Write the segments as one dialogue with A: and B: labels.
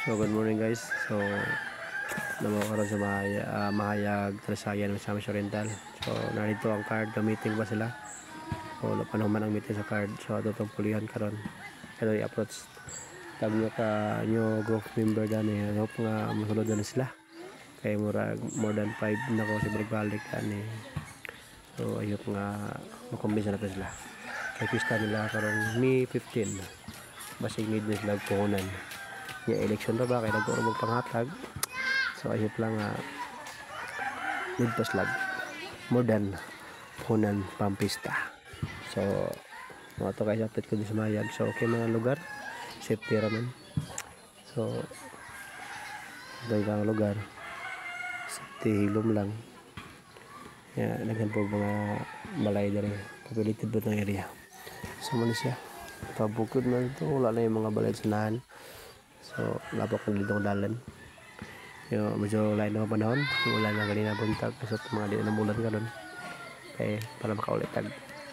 A: So good morning guys. So namo karon sa Mahayag Talasayan sa Miss Oriental. So narito ang card, gamitin ba sila? So panuman ang meeting sa card. So ato tong pulihan karon. Kaya i-approach tag nyo ka nyo group member gani. Hope nga masulod na sila. Kaya more than 5 na ko si balik ani. So ayop nga makumbinsa natin sila. Kaya pista nila karon May 15. Basig need na sila puhunan. Yung election na ba kaya nagkaroon magpanghatag. So ayop lang need pa slag more than puhunan pampista. So mga to guys, update ko din sa Mahayag. So okay mga lugar, safety raman. So dahil lugar safety hilom lang. Naghan po mga balay na rin kapilited doon ng area. So muna siya pabukod na ito, wala na yung mga balay sanahan. So lapak na dito ang dalan. Yung medyo lain na panahon, wala na ganina buntag kasi mga di na mulan ka doon. Kaya para makaulit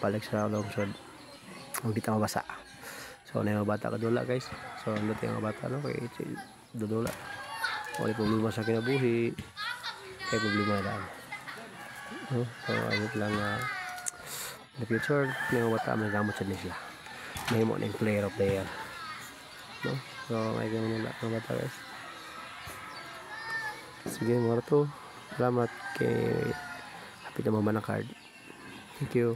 A: balik sa lungsod ang di mabasa. So na yung bata kadula guys. So ano yung mga bata no kay dudula. Wala problema sa kinabuhi. Kaya problema na daan. So ayun lang in the future yung mga bata may gamot sa nila. May mo ng player of the year. No? So may ganun lang mga bata guys. Sige mga to. Salamat kay happy na mama na card. Thank you.